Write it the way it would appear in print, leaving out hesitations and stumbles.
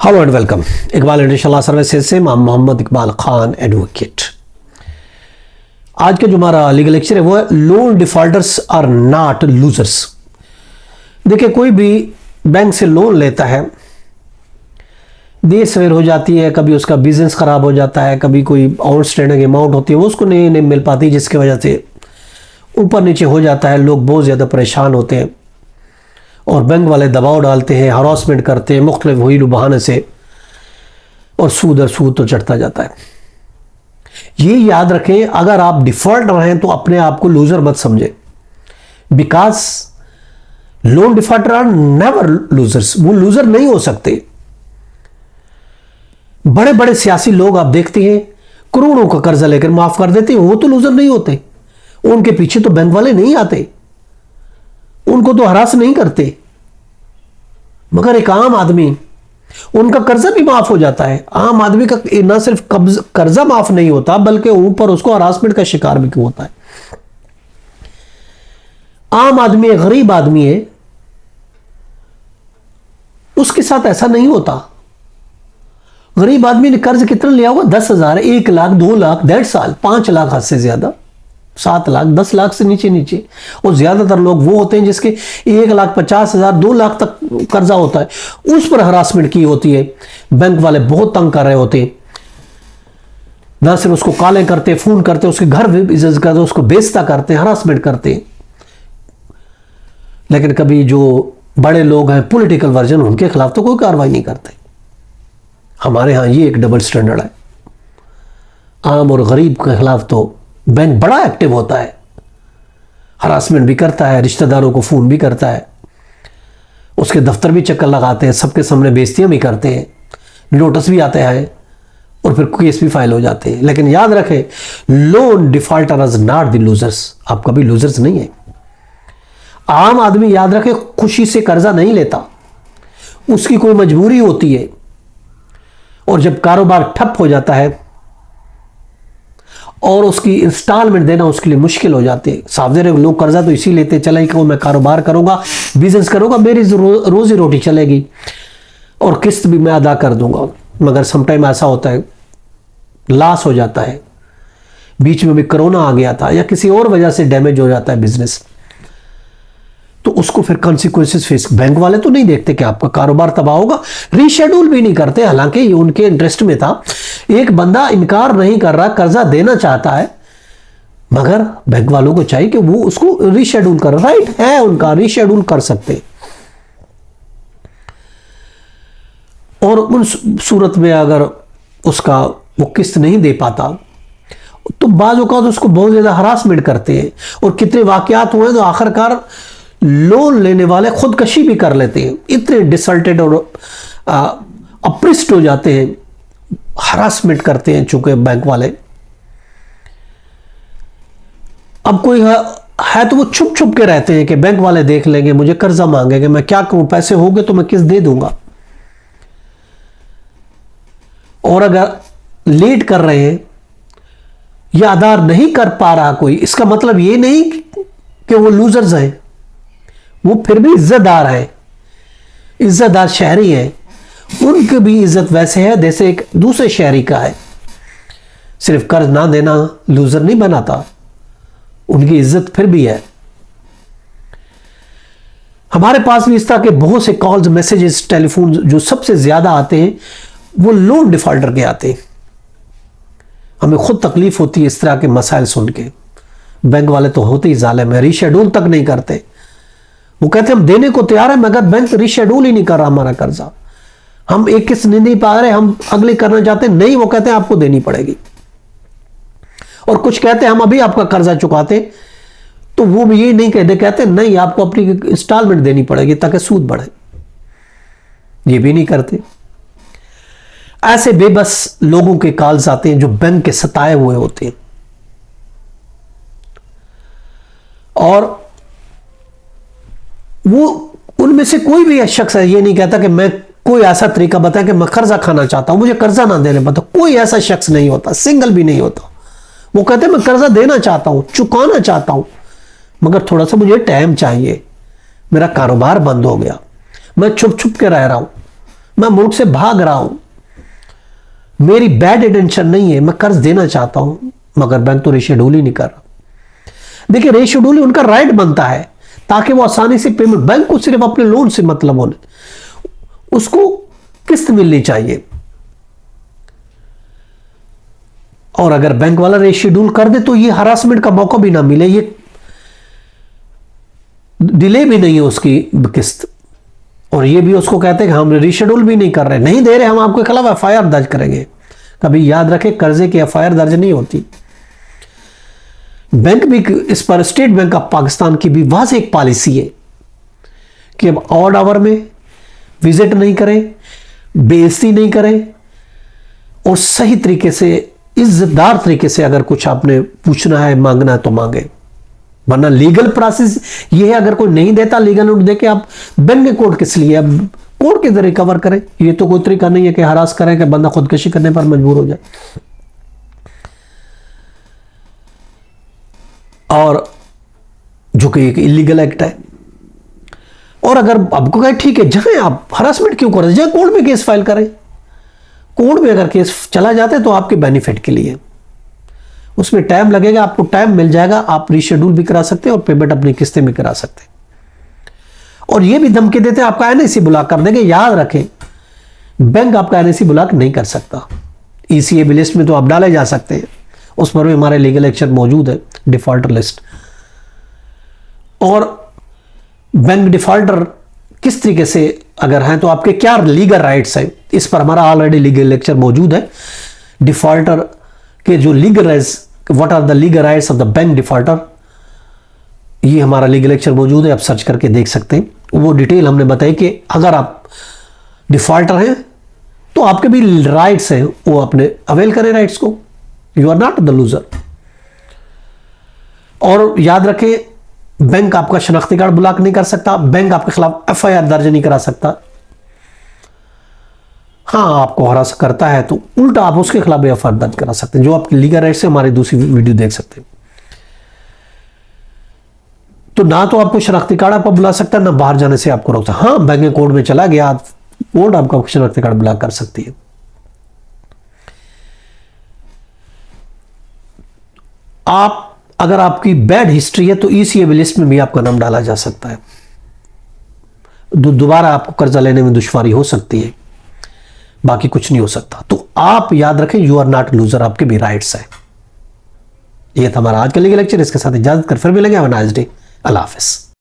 Hello and welcome. Iqbal international services से मैं Mohammad Iqbal Khan advocate. आज का जो हमारा लीगल लेक्चर है वो है loan defaulters are not losers. देखिए, कोई भी बैंक से लोन लेता है, देर सवेर हो जाती है, कभी उसका बिजनेस खराब हो जाता है, कभी कोई आउटस्टैंडिंग अमाउंट होती है वो उसको नहीं मिल पाती, जिसकी वजह से ऊपर नीचे हो जाता है, लोग बहुत ज़्यादा परेशान होते हैं और बैंक वाले दबाव डालते हैं, हरासमेंट करते हैं मुख्तलिफ हुई बहाने से, और सूद और सूद तो चढ़ता जाता है। ये याद रखें, अगर आप डिफॉल्ट रहें तो अपने आप को लूजर मत समझें, because loan defaulter are never losers. वो लूजर नहीं हो सकते। बड़े बड़े सियासी लोग आप देखते हैं करोड़ों का कर्जा लेकर माफ कर देते हैं, वो तो लूजर नहीं होते। उनके पीछे तो बैंक वाले नहीं आते, उनको तो हरास नहीं करते, मगर एक आम आदमी, उनका कर्जा भी माफ हो जाता है। आम आदमी का ना सिर्फ कर्जा माफ नहीं होता बल्कि ऊपर उसको हरासमेंट का शिकार भी क्यों होता है। आम आदमी एक गरीब आदमी है, उसके साथ ऐसा नहीं होता। गरीब आदमी ने कर्ज कितना लिया होगा? 10,000, 1 लाख, 2 लाख, 1.5 साल, 5 लाख, हद से ज्यादा 7 लाख, 10 लाख से नीचे नीचे। और ज्यादातर लोग वो होते हैं जिसके 1,50,000, 2 लाख तक कर्जा होता है, उस पर हरासमेंट की होती है। बैंक वाले बहुत तंग कर रहे होते हैं, ना सिर्फ उसको कॉलें करते, फोन करते, उसके घर भी इज्जत करते, उसको बेइज्जत करते, हरासमेंट करते। लेकिन कभी जो बड़े लोग हैं, पॉलिटिकल वर्जन, उनके खिलाफ तो कोई कार्रवाई नहीं करते। हमारे यहां ये एक डबल स्टैंडर्ड है। आम और गरीब के खिलाफ तो बैंक बड़ा एक्टिव होता है, हरासमेंट भी करता है, रिश्तेदारों को फोन भी करता है, उसके दफ्तर भी चक्कर लगाते हैं, सबके सामने बेइज्जतियां भी करते हैं, नोटिस भी आते हैं और फिर केस भी फाइल हो जाते हैं। लेकिन याद रखें, loan defaulter is not the losers. आप कभी लूजर्स नहीं है। आम आदमी, याद रखें, खुशी से कर्जा नहीं लेता, उसकी कोई मजबूरी होती है, और जब कारोबार ठप हो जाता है और उसकी इंस्टॉलमेंट देना उसके लिए मुश्किल हो जाते हैं। सावधान रहो, लोग कर्जा तो इसी लेते, चले कि मैं कारोबार करूंगा, बिजनेस करूंगा, मेरी रोजी रोटी चलेगी और किस्त भी मैं अदा कर दूंगा। मगर समटाइम ऐसा होता है, लॉस हो जाता है, बीच में भी कोरोना आ गया था या किसी और वजह से डैमेज हो जाता है बिजनेस, तो उसको फिर कॉन्सिक्वेंसेस फेस। बैंक वाले तो नहीं देखते कि आपका कारोबार तबाह होगा, रीशेड्यूल भी नहीं करते, हालांकि ये उनके इंटरेस्ट में था। एक बंदा इनकार नहीं कर रहा, कर्जा देना चाहता है, मगर बैंक वालों को चाहिए कि वो उसको रीशेड्यूल कर, राइट है उनका, रीशेड्यूल कर सकते। और उन सूरत में अगर उसका वो किस्त नहीं दे पाता तो बाज़ औक़ात उसको बहुत ज्यादा हरासमेंट करते हैं। और कितने वाकयात हुए तो आखिरकार लोन लेने वाले खुदकशी भी कर लेते हैं, इतने डिसल्टेड और अप्रिस्ट हो जाते हैं, हरासमेंट करते हैं चूंकि बैंक वाले। अब कोई है तो वो छुप छुप के रहते हैं कि बैंक वाले देख लेंगे, मुझे कर्जा मांगेंगे, मैं क्या करूं, पैसे होंगे तो मैं किस्त दे दूंगा। और अगर लेट कर रहे हैं या अदा नहीं कर पा रहा कोई, इसका मतलब ये नहीं कि वो लूजर्स हैं, वो फिर भी इज्जतदार है, इज्जतदार शहरी है, उनकी भी इज्जत वैसे है जैसे एक दूसरे शहरी का है। सिर्फ कर्ज ना देना लूजर नहीं बनाता, उनकी इज्जत फिर भी है। हमारे पास भी इस तरह के बहुत से कॉल्स, मैसेजेस, टेलीफोन जो सबसे ज्यादा आते हैं वो लोन डिफॉल्टर के आते हैं। हमें खुद तकलीफ होती है इस तरह के मसाइल सुन के। बैंक वाले तो होते ही जालिम है, रीशेड्यूल तक नहीं करते। वो कहते हैं हम देने को तैयार है, मगर बैंक रीशेड्यूल ही नहीं कर रहा हमारा कर्जा, हम एक किस्त नहीं पा रहे, हम अगले करना चाहते हैं, नहीं, वो कहते हैं आपको देनी पड़ेगी। और कुछ कहते हैं हम अभी आपका कर्जा चुकाते, तो वो भी ये नहीं कहते, कहते नहीं आपको अपनी इंस्टॉलमेंट देनी पड़ेगी ताकि सूद बढ़े, ये भी नहीं करते। ऐसे बेबस लोगों के कॉल्स आते हैं जो बैंक के सताए हुए होते हैं, और वो उनमें से कोई भी शख्स है ये नहीं कहता कि मैं कोई ऐसा तरीका बताया कि मैं कर्जा खाना चाहता हूं, मुझे कर्जा ना देने पता। कोई ऐसा शख्स नहीं होता, सिंगल भी नहीं होता। वो कहते हैं मैं कर्जा देना चाहता हूं, चुकाना चाहता हूं, मगर थोड़ा सा मुझे टाइम चाहिए, मेरा कारोबार बंद हो गया, मैं छुप छुप के रह रहा हूं, मैं मुल्क से भाग रहा हूं, मेरी बैड इंटेंशन नहीं है, मैं कर्ज देना चाहता हूं, मगर बैंक तो रीशेड्यूल ही नहीं कर रहा। देखिए, रीशेड्यूल उनका राइट बनता है ताकि वो आसानी से पेमेंट, बैंक को सिर्फ अपने लोन से मतलब होने, उसको किस्त मिलनी चाहिए। और अगर बैंक वाला रीशेड्यूल कर दे तो ये हरासमेंट का मौका भी ना मिले, ये डिले भी नहीं है उसकी किस्त, और ये भी उसको कहते हैं कि हम रीशेड्यूल भी नहीं कर रहे, नहीं दे रहे, हम आपके खिलाफ एफआईआर दर्ज करेंगे। कभी याद रखें, कर्जे की एफआईआर दर्ज नहीं होती। बैंक भी इस पर, स्टेट बैंक ऑफ पाकिस्तान की भी वाज़ेह एक पॉलिसी है कि अब ऑड आवर में विजिट नहीं करें, बेइज्जती नहीं करें, और सही तरीके से, इज्जतदार तरीके से अगर कुछ आपने पूछना है, मांगना है तो मांगे, वरना लीगल प्रोसेस ये है, अगर कोई नहीं देता लीगल नोट देके आप बैंक के कोर्ट किस लिए, अब कोर्ट के जरिए कवर करें। ये तो कोई तरीका नहीं है कि हरास करें कि बंदा खुदकशी करने पर मजबूर हो जाए। और जो कि एक इलीगल एक्ट है। और अगर आपको कहे ठीक है, जहां आप हरासमेंट क्यों कर रहे हैं, जहां कोर्ट में केस फाइल करें, कोर्ट में अगर केस चला जाता है तो आपके बेनिफिट के लिए, उसमें टाइम लगेगा, आपको टाइम मिल जाएगा, आप रीशेड्यूल भी करा सकते हैं और पेमेंट अपनी किस्तें भी करा सकते हैं। और ये भी धमकी देते हैं आपका एनआईसी ब्लॉक कर देंगे। याद रखें, बैंक आपका एनआईसी ब्लॉक नहीं कर सकता। ईसीएबी लिस्ट में तो आप डाले जा सकते हैं, उस पर भी हमारे लीगल एक्शन मौजूद है, डिफॉल्टर लिस्ट। और बैंक डिफॉल्टर किस तरीके से अगर हैं तो आपके क्या लीगल राइट्स हैं, इस पर हमारा ऑलरेडी लीगल लेक्चर मौजूद है। डिफॉल्टर के जो legal rights, what are the legal rights of the bank defaulter, ये हमारा लीगल लेक्चर मौजूद है, आप सर्च करके देख सकते हैं। वो डिटेल हमने बताई कि अगर आप डिफॉल्टर हैं तो आपके भी राइट्स हैं, वो अपने अवेल करें राइट्स को। You are not the loser. और याद रखें, बैंक आपका शनाख्ती कार्ड ब्लॉक नहीं कर सकता, बैंक आपके खिलाफ एफआईआर दर्ज नहीं करा सकता। हाँ, आपको हरास करता है तो उल्टा आप उसके खिलाफ भी एफआईआर दर्ज करा सकते हैं। जो आपकी लीगल राइट से हमारी दूसरी वीडियो देख सकते हैं। तो ना तो आपको शनाख्ती कार्ड आपको बुला सकता है, ना बाहर जाने से आपको रोक सकता। हाँ, बैंक कोर्ट में चला गया, कोर्ट आपका शनाख्ती कार्ड ब्लॉक कर सकती है। आप अगर आपकी बैड हिस्ट्री है तो ईसीएबी लिस्ट में भी आपका नाम डाला जा सकता है। दोबारा आपको कर्जा लेने में दुश्वारी हो सकती है, बाकी कुछ नहीं हो सकता। तो आप याद रखें, यू आर नॉट लूजर, आपके भी राइट्स है। ये था हमारा आज का लीगल लेक्चर। इसके साथ इजाजत कर फिर मिलेंगे। Have a nice day. अल्लाह हाफिज़।